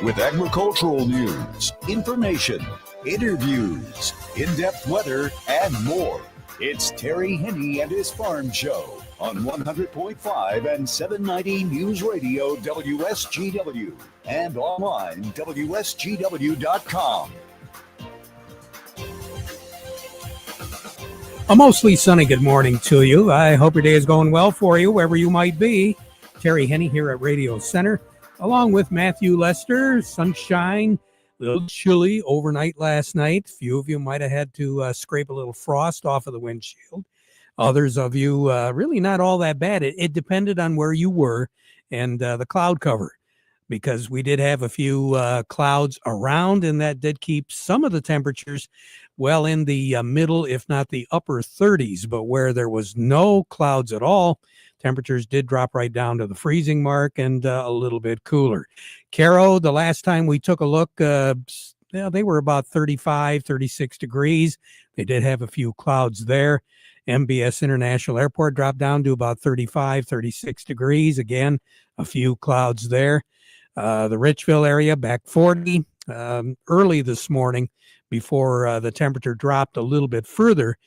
with agricultural news, information, interviews, in-depth weather, and more. It's Terry Henne and his Farm Show on 100.5 and 790 News Radio WSGW and online WSGW.com. A mostly sunny good morning to you. I hope your day is going well for you, wherever you might be. Terry Henne here at Radio Center, along with Matthew Lester. Sunshine, a little chilly overnight last night. A few of you might have had to scrape a little frost off of the windshield. Others of you, really not all that bad. It depended on where you were and the cloud cover, because we did have a few clouds around, and that did keep some of the temperatures well in the middle, if not the upper 30s. But where there was no clouds at all, temperatures did drop right down to the freezing mark and a little bit cooler. Caro, the last time we took a look, they were about 35, 36 degrees. They did have a few clouds there. MBS International Airport dropped down to about 35, 36 degrees. Again, a few clouds there. The Richville area back 40 early this morning before the temperature dropped a little bit further.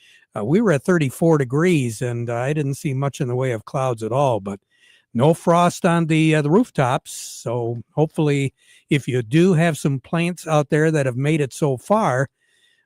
We were at 34 degrees, and I didn't see much in the way of clouds at all, but no frost on the rooftops. So hopefully, if you do have some plants out there that have made it so far,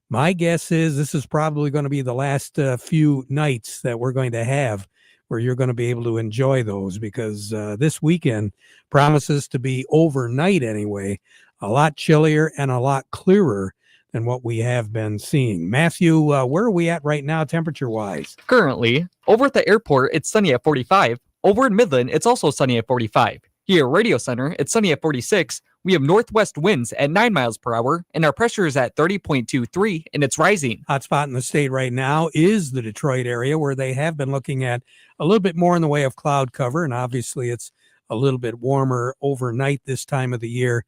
my guess is this is probably going to be the last few nights that we're going to have where you're going to be able to enjoy those, because this weekend promises to be, overnight anyway, a lot chillier and a lot clearer than what we have been seeing. Matthew, where are we at right now temperature-wise? Currently, over at the airport, it's sunny at 45. Over in Midland, it's also sunny at 45. Here at Radio Center, it's sunny at 46. We have northwest winds at 9 miles per hour, and our pressure is at 30.23, and it's rising. Hotspot in the state right now is the Detroit area, where they have been looking at a little bit more in the way of cloud cover, and obviously it's a little bit warmer overnight this time of the year,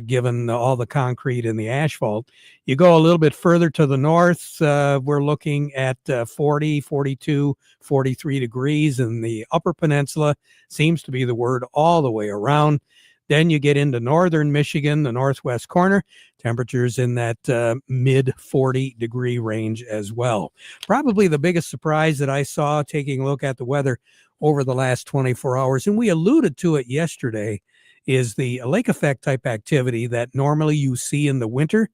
given all the concrete and the asphalt. You go a little bit further to the north, we're looking at 40, 42, 43 degrees in the Upper Peninsula. Seems to be the word all the way around. Then you get into northern Michigan, the northwest corner, temperatures in that mid 40 degree range as well. Probably the biggest surprise that I saw taking a look at the weather over the last 24 hours, and we alluded to it yesterday, is the lake effect type activity that normally you see in the winter.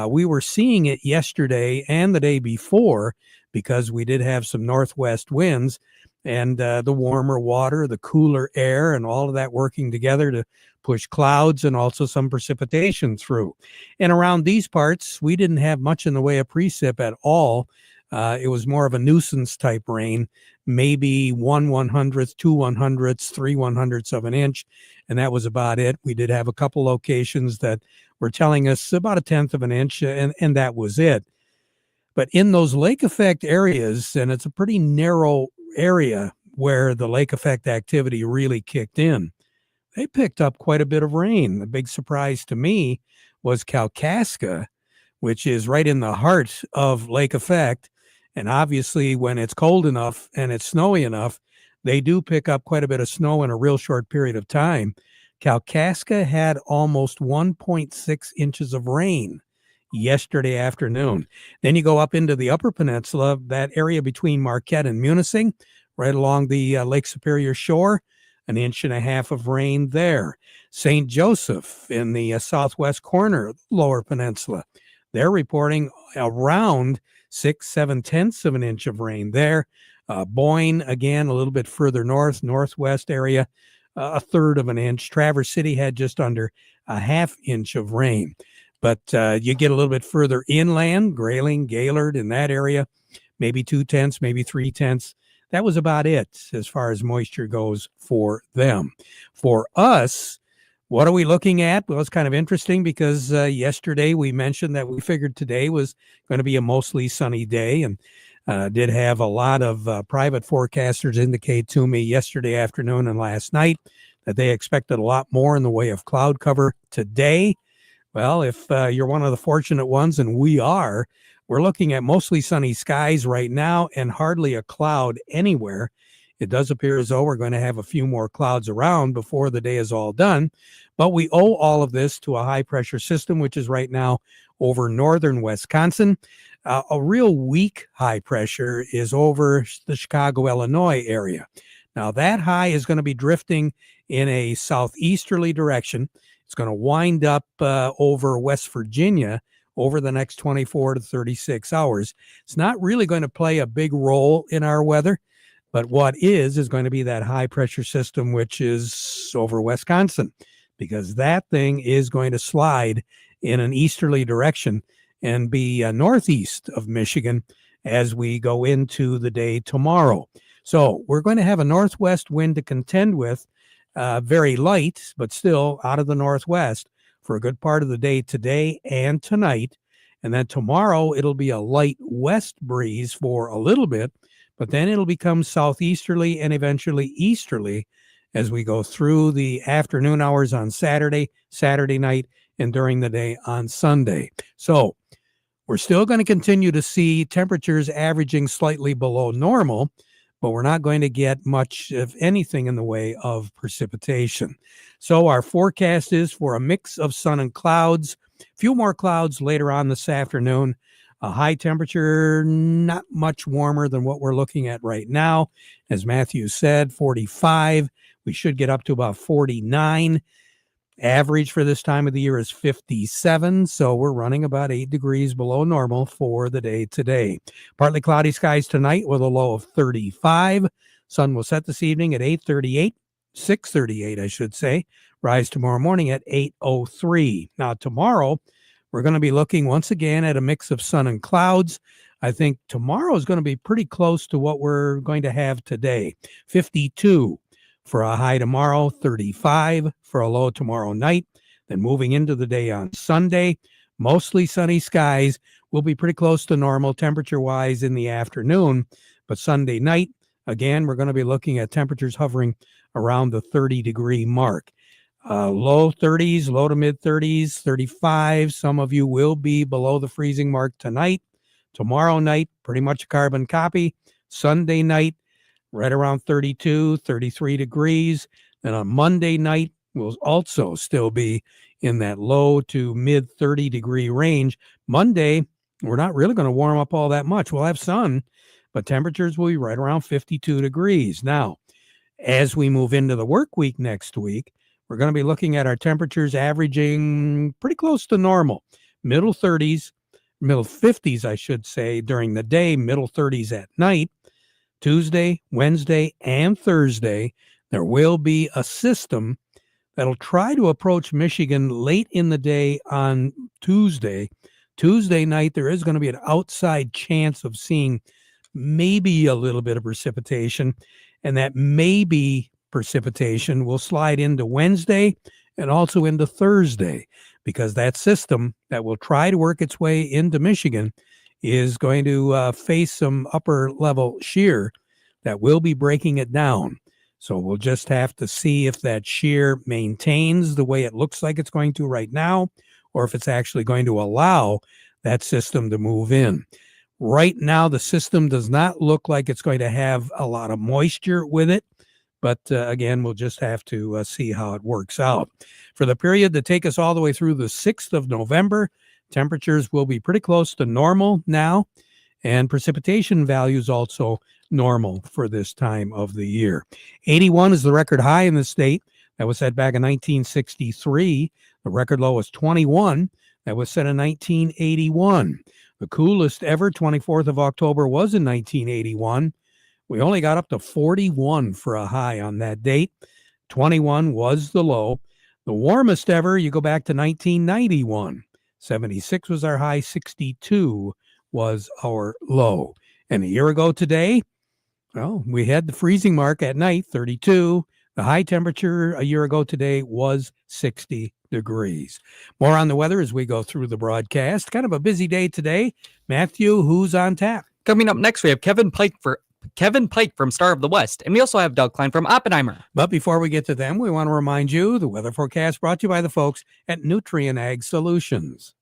We were seeing it yesterday and the day before, because we did have some northwest winds and the warmer water, the cooler air, and all of that working together to push clouds and also some precipitation through. And around these parts, we didn't have much in the way of precip at all. It was more of a nuisance type rain, maybe 1/100th, 2/100ths, 3/100ths of an inch, and that was about it. We did have a couple locations that were telling us about 1/10 of an inch, and that was it. But in those lake effect areas, and it's a pretty narrow area where the lake effect activity really kicked in, they picked up quite a bit of rain. The big surprise to me was Kalkaska, which is right in the heart of lake effect. And obviously, when it's cold enough and it's snowy enough, they do pick up quite a bit of snow in a real short period of time. Kalkaska had almost 1.6 inches of rain yesterday afternoon. Then you go up into the Upper Peninsula, that area between Marquette and Munising, right along the Lake Superior shore, 1.5 inches of rain there. St. Joseph in the southwest corner, Lower Peninsula, they're reporting around 6/7 of an inch of rain there. Boyne, again, a little bit further north, northwest area, 1/3 of an inch. Traverse City had just under 1/2 inch of rain. But you get a little bit further inland, Grayling, Gaylord, in that area, maybe 2/10, maybe 3/10. That was about it as far as moisture goes for them. For us, what are we looking at? Well, it's kind of interesting because yesterday we mentioned that we figured today was going to be a mostly sunny day, and did have a lot of private forecasters indicate to me yesterday afternoon and last night that they expected a lot more in the way of cloud cover today. Well, if you're one of the fortunate ones, and we are, we're looking at mostly sunny skies right now and hardly a cloud anywhere. It does appear as though we're going to have a few more clouds around before the day is all done. But we owe all of this to a high pressure system, which is right now over northern Wisconsin. A real weak high pressure is over the Chicago, Illinois area. Now, that high is going to be drifting in a southeasterly direction. It's going to wind up over West Virginia over the next 24 to 36 hours. It's not really going to play a big role in our weather, but what is going to be that high pressure system, which is over Wisconsin, because that thing is going to slide in an easterly direction and be northeast of Michigan as we go into the day tomorrow. So we're going to have a northwest wind to contend with, very light, but still out of the northwest for a good part of the day today and tonight. And then tomorrow, it'll be a light west breeze for a little bit, but then it'll become southeasterly and eventually easterly as we go through the afternoon hours on Saturday night, and during the day on Sunday. So we're still going to continue to see temperatures averaging slightly below normal, but we're not going to get much of anything in the way of precipitation. So our forecast is for a mix of sun and clouds, a few more clouds later on this afternoon, a high temperature, not much warmer than what we're looking at right now. As Matthew said, 45. We should get up to about 49. Average for this time of the year is 57, so we're running about 8 degrees below normal for the day today. Partly cloudy skies tonight with a low of 35. Sun will set this evening at 6:38, I should say. Rise tomorrow morning at 8:03. Now, tomorrow, we're going to be looking once again at a mix of sun and clouds. I think tomorrow is going to be pretty close to what we're going to have today. 52 for a high tomorrow, 35 for a low tomorrow night. Then moving into the day on Sunday, mostly sunny skies. Will be pretty close to normal temperature-wise in the afternoon. But Sunday night, again, we're going to be looking at temperatures hovering around the 30-degree mark. Low 30s, low to mid 30s, 35. Some of you will be below the freezing mark tonight. Tomorrow night, pretty much a carbon copy. Sunday night, right around 32, 33 degrees. Then on Monday night, we'll also still be in that low to mid 30-degree range. Monday, we're not really going to warm up all that much. We'll have sun, but temperatures will be right around 52 degrees. Now, as we move into the work week next week, we're going to be looking at our temperatures averaging pretty close to normal. Middle 50s, I should say, during the day, middle 30s at night. Tuesday, Wednesday, and Thursday, there will be a system that'll try to approach Michigan late in the day on Tuesday. Tuesday night, there is going to be an outside chance of seeing maybe a little bit of precipitation, and that maybe precipitation will slide into Wednesday and also into Thursday, because that system that will try to work its way into Michigan is going to face some upper level shear that will be breaking it down. So we'll just have to see if that shear maintains the way it looks like it's going to right now, or if it's actually going to allow that system to move in. Right now, the system does not look like it's going to have a lot of moisture with it, but again, we'll just have to see how it works out. For the period that take us all the way through the 6th of November, temperatures will be pretty close to normal now, and precipitation values also normal for this time of the year. 81 is the record high in the state. That was set back in 1963. The record low was 21. That was set in 1981. The coolest ever, 24th of October, was in 1981. We only got up to 41 for a high on that date. 21 was the low. The warmest ever, you go back to 1991. 76 was our high, 62 was our low. And a year ago today, well, we had the freezing mark at night, 32. The high temperature a year ago today was 60 degrees. More on the weather as we go through the broadcast. Kind of a busy day today. Matthew, who's on tap? Coming up next, we have Kevin Pike from Star of the West, and we also have Doug Klein from Oppenheimer. But before we get to them, we want to remind you the weather forecast brought to you by the folks at Nutrien Ag Solutions.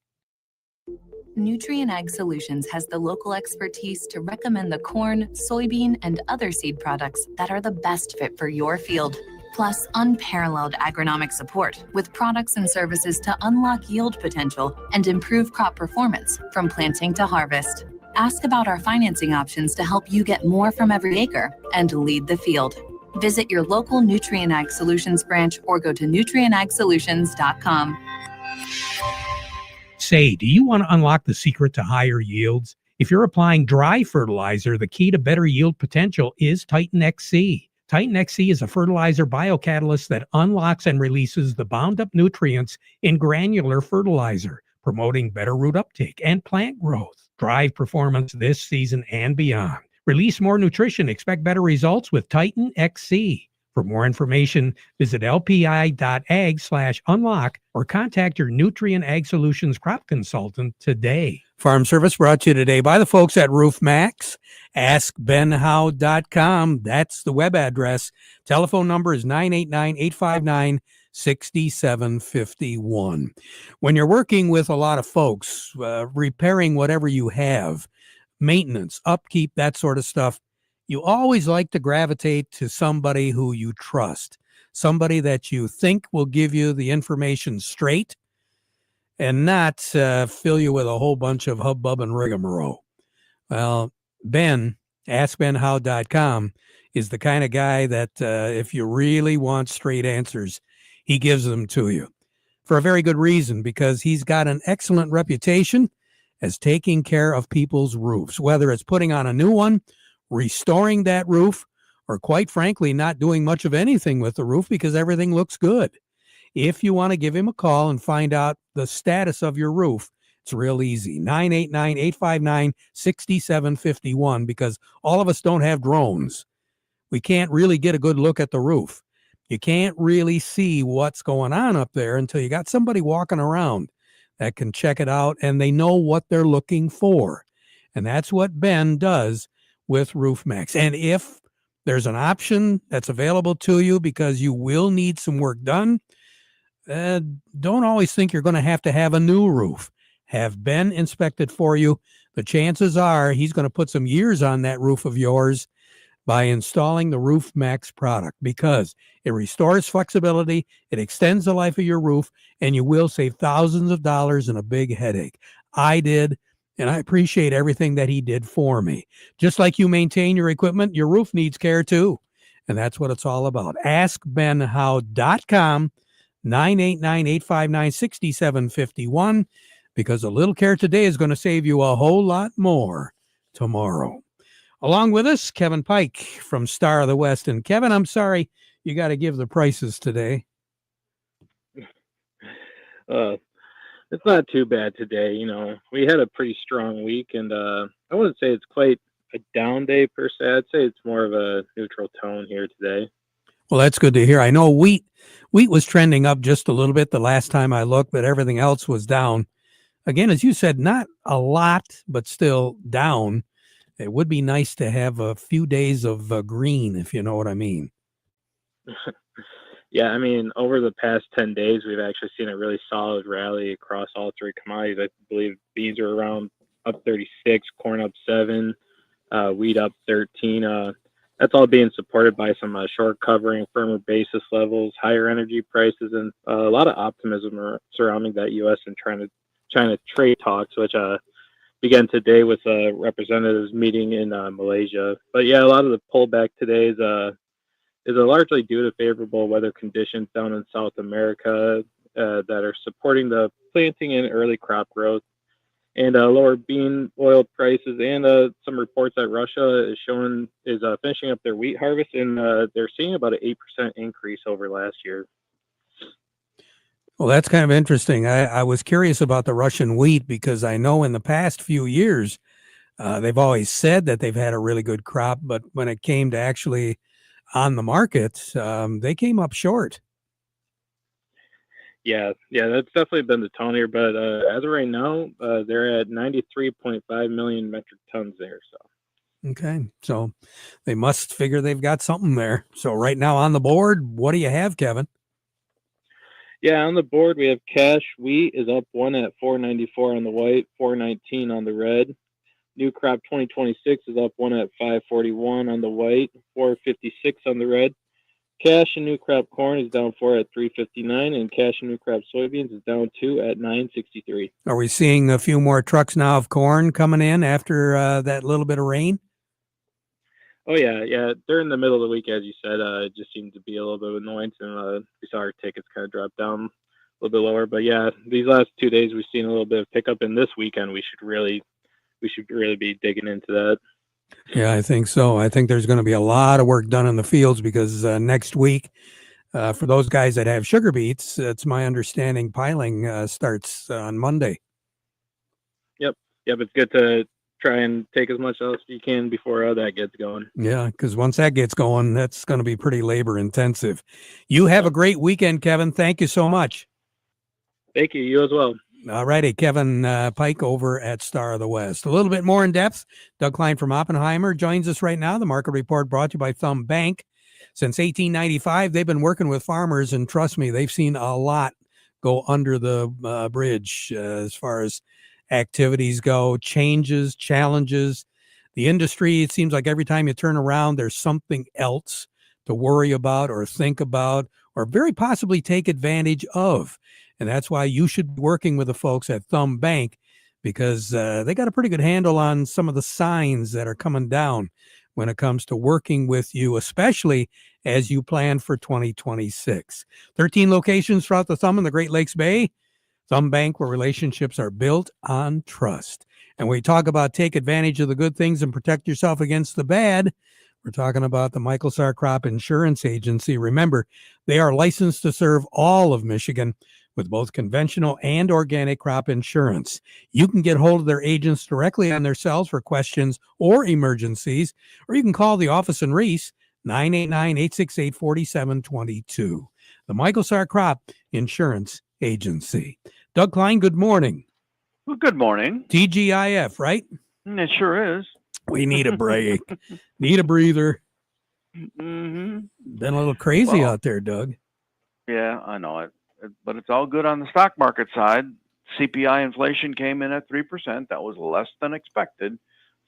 Nutrient Ag Solutions has the local expertise to recommend the corn, soybean, and other seed products that are the best fit for your field. Plus, unparalleled agronomic support with products and services to unlock yield potential and improve crop performance from planting to harvest. Ask about our financing options to help you get more from every acre and lead the field. Visit your local Nutrient Ag Solutions branch or go to nutrientagsolutions.com. Say, do you want to unlock the secret to higher yields? If you're applying dry fertilizer, the key to better yield potential is Titan XC. Titan XC is a fertilizer biocatalyst that unlocks and releases the bound up nutrients in granular fertilizer, promoting better root uptake and plant growth. Drive performance this season and beyond. Release more nutrition. Expect better results with Titan XC. For more information, visit lpi.ag/unlock or contact your Nutrient Ag Solutions crop consultant today. Farm Service brought to you today by the folks at Roof Max. AskBenHow.com. That's the web address. Telephone number is 989-859-6751. When you're working with a lot of folks, repairing whatever you have, maintenance, upkeep, that sort of stuff, you always like to gravitate to somebody who you trust, somebody that you think will give you the information straight and not fill you with a whole bunch of hubbub and rigmarole. Well, Ben, AskBenHow.com, is the kind of guy that if you really want straight answers, he gives them to you for a very good reason, because he's got an excellent reputation as taking care of people's roofs, whether it's putting on a new one, restoring that roof, or quite frankly, not doing much of anything with the roof because everything looks good. If you want to give him a call and find out the status of your roof, it's real easy. 989-859-6751, because all of us don't have drones. We can't really get a good look at the roof. You can't really see what's going on up there until you got somebody walking around that can check it out and they know what they're looking for. And that's what Ben does with Roof Max. And if there's an option that's available to you because you will need some work done, don't always think you're going to have a new roof. Have Ben inspected for you. The chances are he's going to put some years on that roof of yours by installing the Roof Max product, because it restores flexibility, it extends the life of your roof, and you will save thousands of dollars and a big headache. I did. And I appreciate everything that he did for me. Just like you maintain your equipment, your roof needs care too. And that's what it's all about. AskBenHow.com, 989-859-6751, because a little care today is going to save you a whole lot more tomorrow. Along with us, Kevin Pike from Star of the West. And Kevin, I'm sorry, you got to give the prices today. It's not too bad today. You know, we had a pretty strong week, and I wouldn't say it's quite a down day per se. I'd say it's more of a neutral tone here today. Well, that's good to hear. I know wheat was trending up just a little bit the last time I looked, but everything else was down. Again, as you said, not a lot, but still down. It would be nice to have a few days of green, if you know what I mean. Yeah, I mean, over the past 10 days, we've actually seen a really solid rally across all three commodities. I believe beans are around up 36, corn up 7, wheat up 13. That's all being supported by some short covering, firmer basis levels, higher energy prices, and a lot of optimism surrounding that U.S. and China trade talks, which began today with representatives meeting in Malaysia. But yeah, a lot of the pullback today is largely due to favorable weather conditions down in South America that are supporting the planting and early crop growth, and lower bean oil prices, and some reports that Russia is finishing up their wheat harvest, and they're seeing about an 8% increase over last year. Well, that's kind of interesting. I was curious about the Russian wheat because I know in the past few years they've always said that they've had a really good crop, but when it came to actually on the market, they came up short. Yeah, that's definitely been the tone here. But as of right now, they're at 93.5 million metric tons there. So. Okay, so they must figure they've got something there. So right now on the board, what do you have, Kevin? Yeah, on the board we have cash wheat is up one at 494 on the white, 419 on the red. New crop 2026 is up one at 541 on the white, 456 on the red. Cash and new crop corn is down 4 at 359, and cash and new crop soybeans is down 2 at 963. Are we seeing a few more trucks now of corn coming in after that little bit of rain? Oh yeah. During the middle of the week, as you said, it just seemed to be a little bit of annoyance, and we saw our tickets kind of drop down a little bit lower. But yeah, these last 2 days we've seen a little bit of pickup, and this weekend we should really be digging into that. Yeah, I think so. I think there's going to be a lot of work done in the fields because next week, for those guys that have sugar beets, it's my understanding piling starts on Monday. Yep. It's good to try and take as much else as you can before that gets going. Yeah, because once that gets going, that's going to be pretty labor intensive. You have a great weekend, Kevin. Thank you so much. Thank you. You as well. All righty, Kevin Pike over at Star of the West. A little bit more in depth. Doug Klein from Oppenheimer joins us right now. The market report brought to you by Thumb Bank. Since 1895, they've been working with farmers, and trust me, they've seen a lot go under the bridge as far as activities go, changes, challenges. The industry, it seems like every time you turn around, there's something else to worry about or think about or very possibly take advantage of. And that's why you should be working with the folks at Thumb Bank, because they got a pretty good handle on some of the signs that are coming down when it comes to working with you, especially as you plan for 2026. 13 locations throughout the Thumb and the Great Lakes Bay. Thumb Bank, where relationships are built on trust. And we talk about take advantage of the good things and protect yourself against the bad. We're talking about the Michael Sarr Crop Insurance Agency. Remember, they are licensed to serve all of Michigan with both conventional and organic crop insurance. You can get hold of their agents directly on their cells for questions or emergencies, or you can call the office in Reese, 989-868-4722. The Michael Sarr Crop Insurance Agency. Doug Klein, good morning. Well, good morning. TGIF, right? It sure is. We need a break. Need a breather. Mm-hmm. Been a little crazy out there, Doug. Yeah, I know it. But it's all good on the stock market side. CPI inflation came in at 3%. That was less than expected.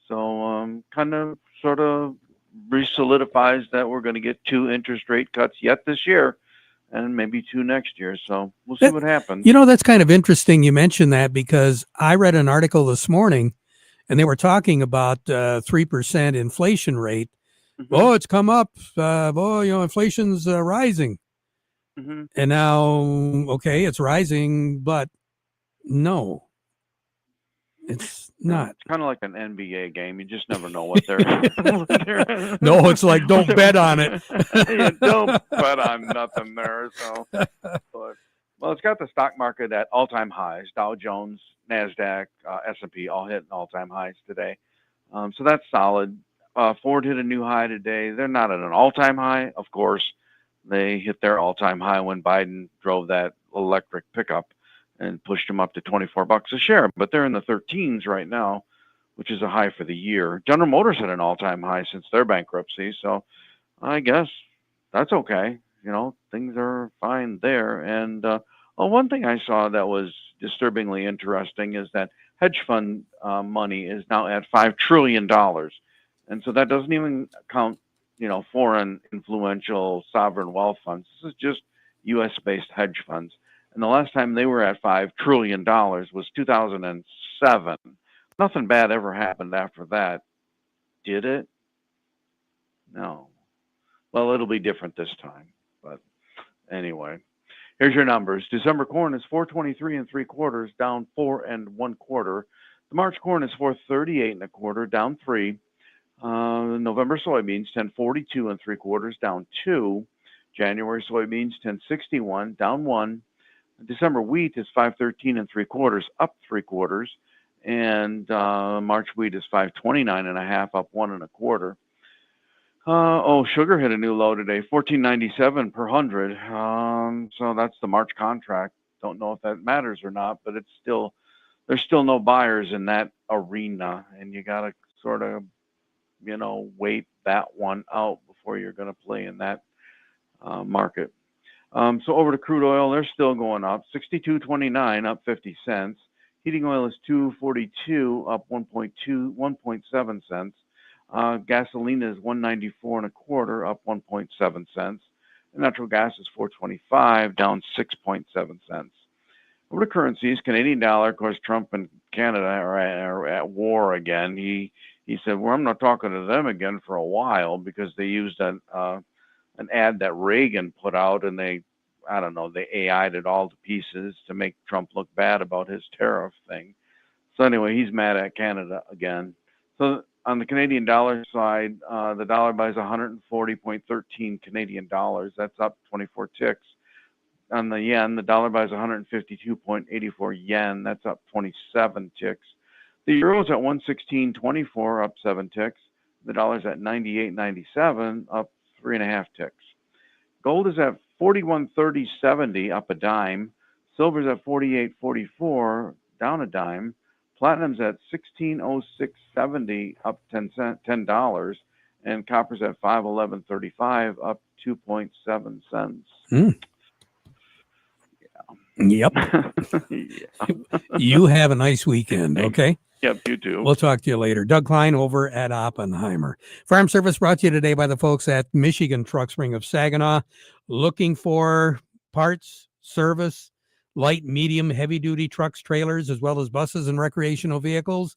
So kind of sort of re-solidifies that we're going to get 2 interest rate cuts yet this year and maybe 2 next year. So we'll see what happens. You know, that's kind of interesting you mentioned that, because I read an article this morning and they were talking about 3% inflation rate. Mm-hmm. Oh, it's come up. Inflation's rising. Mm-hmm. And now, okay, it's rising, but no, it's not. It's kind of like an NBA game. You just never know what they're. No, it's like, don't bet on it. You don't bet on nothing there. So, well, it's got the stock market at all-time highs. Dow Jones, NASDAQ, S&P all hitting all-time highs today. So that's solid. Ford hit a new high today. They're not at an all-time high, of course. They hit their all-time high when Biden drove that electric pickup and pushed them up to $24 a share. But they're in the 13s right now, which is a high for the year. General Motors hit an all-time high since their bankruptcy. So I guess that's okay. You know, things are fine there. And one thing I saw that was disturbingly interesting is that hedge fund money is now at $5 trillion. And so that doesn't even count, foreign influential sovereign wealth funds. This is just U.S.-based hedge funds. And the last time they were at $5 trillion was 2007. Nothing bad ever happened after that. Did it? No. Well, it'll be different this time. But anyway, here's your numbers. December corn is 423 3/4, down 4 1/4. The March corn is 438 1/4, down 3. November soybeans 1042 3/4, down 2. January soybeans 1061, down 1. December wheat is 513 3/4, up 3/4, and March wheat is 529 1/2, up 1 1/4. Sugar hit a new low today, 14.97 per hundred. So that's the March contract. Don't know if that matters or not, but there's still no buyers in that arena, and you got to sort of wait that one out before you're going to play in that market. So over to crude oil, they're still going up. 62.29, up 50 cents. Heating oil is 242, up 1.7 cents. Gasoline is 194 and a quarter, up 1.7 cents. And natural gas is 425, down 6.7 cents. Over to currencies, Canadian dollar. Of course, Trump and Canada are at war again. He said, "Well, I'm not talking to them again for a while," because they used an ad that Reagan put out, and they AI'd it all to pieces to make Trump look bad about his tariff thing. So anyway, he's mad at Canada again. So on the Canadian dollar side, the dollar buys 140.13 Canadian dollars. That's up 24 ticks. On the yen, the dollar buys 152.84 yen. That's up 27 ticks. The euro's at 116.24, up 7 ticks. The dollar's at 98.97, up 3.5 ticks. Gold is at 41.30.70, up a dime. Silver's at 48.44, down a dime. Platinum's at 16.06.70, up $10, and copper's at 5.11.35, up 2.7 cents. Yep. Yeah. You have a nice weekend, okay? Yep, you too. We'll talk to you later. Doug Klein over at Oppenheimer. Farm Service brought to you today by the folks at Michigan Truck Spring of Saginaw. Looking for parts, service, light, medium, heavy-duty trucks, trailers, as well as buses and recreational vehicles?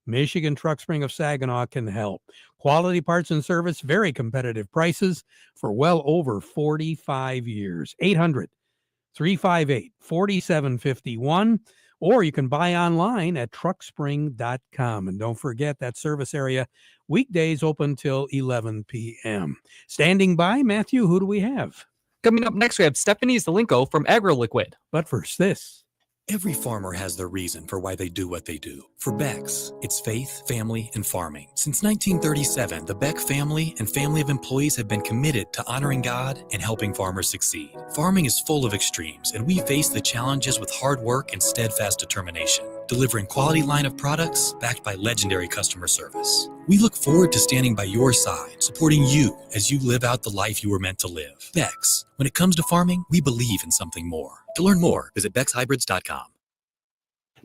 Michigan Truck Spring of Saginaw can help. Quality parts and service, very competitive prices for well over 45 years. 800-358-4751. Or you can buy online at truckspring.com. And don't forget that service area, weekdays open till 11 p.m. Standing by, Matthew, who do we have? Coming up next, we have Stephanie Zelenko from AgroLiquid. But first, this. Every farmer has their reason for why they do what they do. For Beck's, it's faith, family, and farming. Since 1937, the Beck family and family of employees have been committed to honoring God and helping farmers succeed. Farming is full of extremes, and we face the challenges with hard work and steadfast determination, delivering quality line of products backed by legendary customer service. We look forward to standing by your side, supporting you as you live out the life you were meant to live. Beck's, when it comes to farming, we believe in something more. To learn more, visit BecksHybrids.com.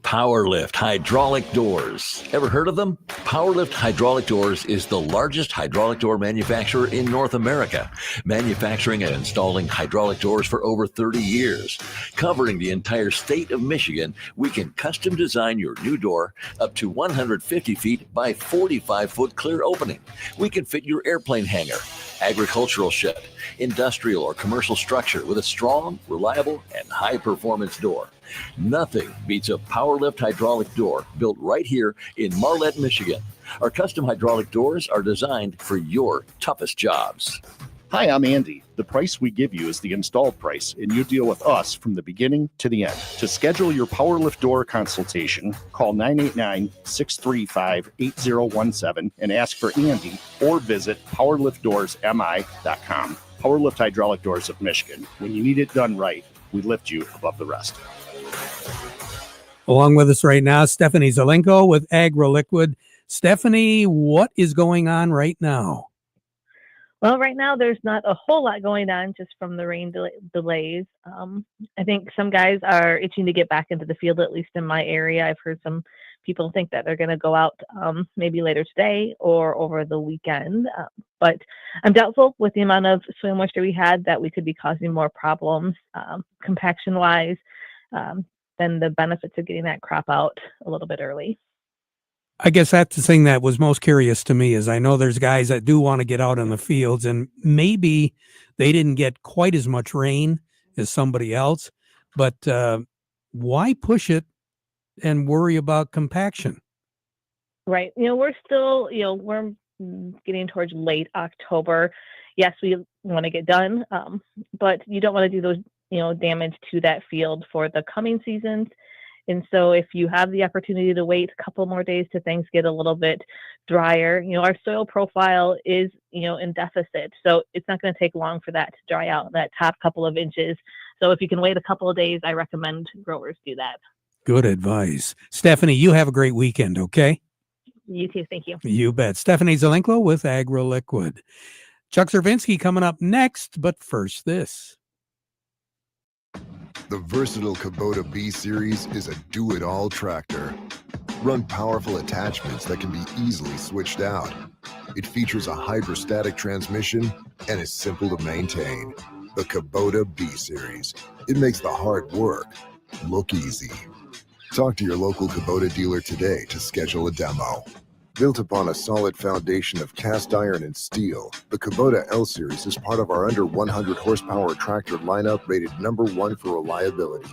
PowerLift Hydraulic Doors. Ever heard of them? PowerLift Hydraulic Doors is the largest hydraulic door manufacturer in North America, manufacturing and installing hydraulic doors for over 30 years. Covering the entire state of Michigan, we can custom design your new door up to 150 feet by 45-foot clear opening. We can fit your airplane hangar, agricultural shed, industrial or commercial structure with a strong, reliable, and high-performance door. Nothing beats a PowerLift hydraulic door built right here in Marlette, Michigan. Our custom hydraulic doors are designed for your toughest jobs. Hi, I'm Andy. The price we give you is the installed price, and you deal with us from the beginning to the end. To schedule your PowerLift door consultation, call 989-635-8017 and ask for Andy, or visit powerliftdoorsmi.com. PowerLift Hydraulic Doors of Michigan. When you need it done right, we lift you above the rest. Along with us right now, Stephanie Zelenko with AgroLiquid. Stephanie, what is going on right now? Well, right now there's not a whole lot going on just from the rain delays. I think some guys are itching to get back into the field, at least in my area. I've heard some people think that they're going to go out maybe later today or over the weekend. But I'm doubtful with the amount of soil moisture we had that we could be causing more problems compaction-wise than the benefits of getting that crop out a little bit early. I guess that's the thing that was most curious to me is I know there's guys that do want to get out in the fields, and maybe they didn't get quite as much rain as somebody else, but why push it and worry about compaction? Right. We're still, we're getting towards late October. Yes, we want to get done, but you don't want to do those, damage to that field for the coming seasons. And so if you have the opportunity to wait a couple more days till things get a little bit drier, our soil profile is, in deficit. So it's not going to take long for that to dry out, that top couple of inches. So if you can wait a couple of days, I recommend growers do that. Good advice. Stephanie, you have a great weekend, okay? You too. Thank you. You bet. Stephanie Zelenko with AgroLiquid. Chuck Zervinsky coming up next, but first this. The versatile Kubota B-Series is a do-it-all tractor. Run powerful attachments that can be easily switched out. It features a hydrostatic transmission and is simple to maintain. The Kubota B-Series. It makes the hard work look easy. Talk to your local Kubota dealer today to schedule a demo. Built upon a solid foundation of cast iron and steel, the Kubota L-Series is part of our under 100 horsepower tractor lineup rated #1 for reliability.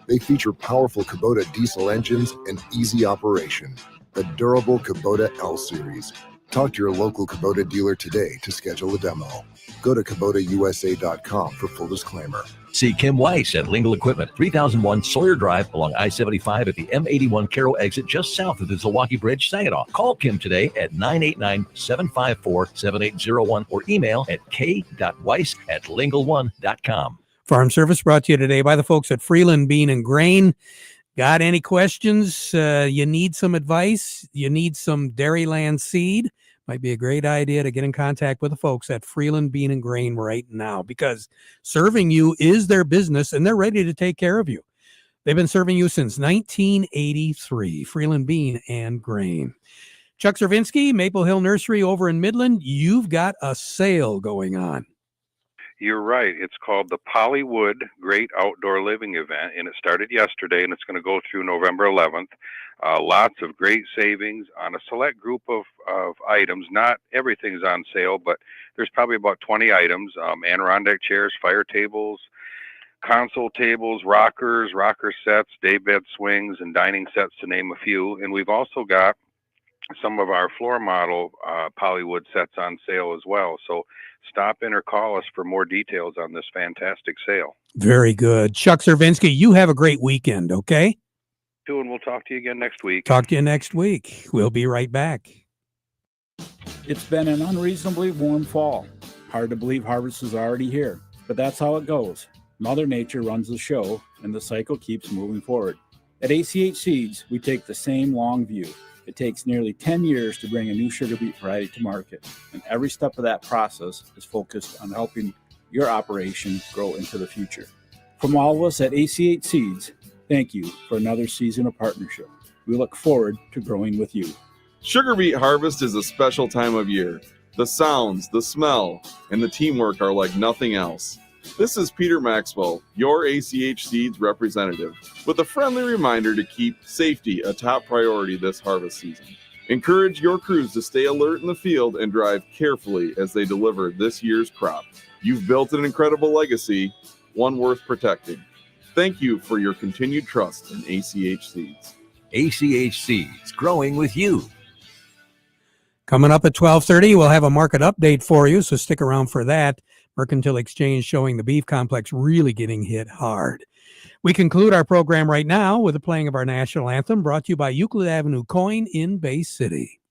They feature powerful Kubota diesel engines and easy operation. The durable Kubota L-Series. Talk to your local Kubota dealer today to schedule a demo. Go to KubotaUSA.com for full disclaimer. See Kim Weiss at Lingle Equipment, 3001 Sawyer Drive along I-75 at the M81 Carroll exit just south of the Zilwaukee Bridge, Saginaw. Call Kim today at 989-754-7801 or email at k.weiss@lingle1.com. Farm Service brought to you today by the folks at Freeland Bean and Grain. Got any questions? You need some advice? You need some Dairyland seed? Might be a great idea to get in contact with the folks at Freeland Bean and Grain right now, because serving you is their business and they're ready to take care of you. They've been serving you since 1983. Freeland Bean and Grain. Chuck Cervinsky, Maple Hill Nursery over in Midland. You've got a sale going on. You're right. It's called the Pollywood Great Outdoor Living Event, and it started yesterday, and it's going to go through November 11th. Lots of great savings on a select group of items. Not everything's on sale, but there's probably about 20 items. Adirondack chairs, fire tables, console tables, rocker sets, daybed swings, and dining sets, to name a few. And we've also got some of our floor model Pollywood sets on sale as well. So stop in or call us for more details on this fantastic sale. Very good. Chuck Cervinsky, you have a great weekend, okay? And we'll talk to you again next week. Talk to you next week. We'll be right back. It's been an unreasonably warm fall. Hard to believe harvest is already here, but that's how it goes. Mother Nature runs the show, and the cycle keeps moving forward. At ACH Seeds, we take the same long view. It takes nearly 10 years to bring a new sugar beet variety to market, and every step of that process is focused on helping your operation grow into the future. From all of us at ACH Seeds, thank you for another season of partnership. We look forward to growing with you. Sugar beet harvest is a special time of year. The sounds, the smell, and the teamwork are like nothing else. This is Peter Maxwell, your ACH Seeds representative, with a friendly reminder to keep safety a top priority this harvest season. Encourage your crews to stay alert in the field and drive carefully as they deliver this year's crop. You've built an incredible legacy, one worth protecting. Thank you for your continued trust in ACH Seeds. ACH Seeds, growing with you. Coming up at 12:30, we'll have a market update for you, so stick around for that. Mercantile Exchange showing the beef complex really getting hit hard. We conclude our program right now with the playing of our national anthem, brought to you by Euclid Avenue Coin in Bay City.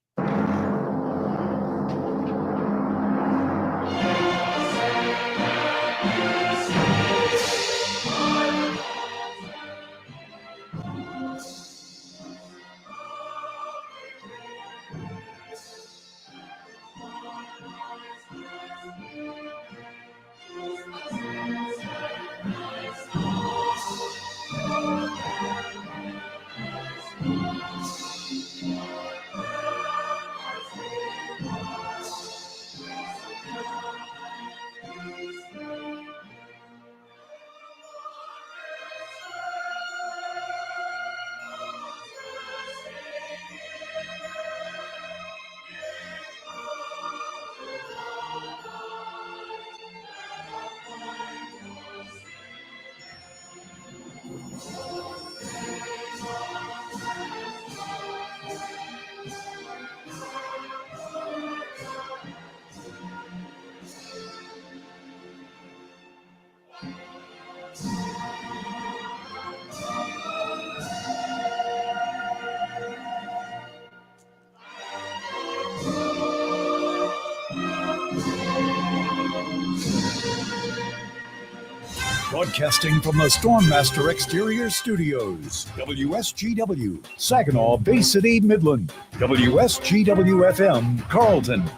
Broadcasting from the Stormmaster Exterior Studios, WSGW, Saginaw, Bay City, Midland, WSGW-FM, Carlton,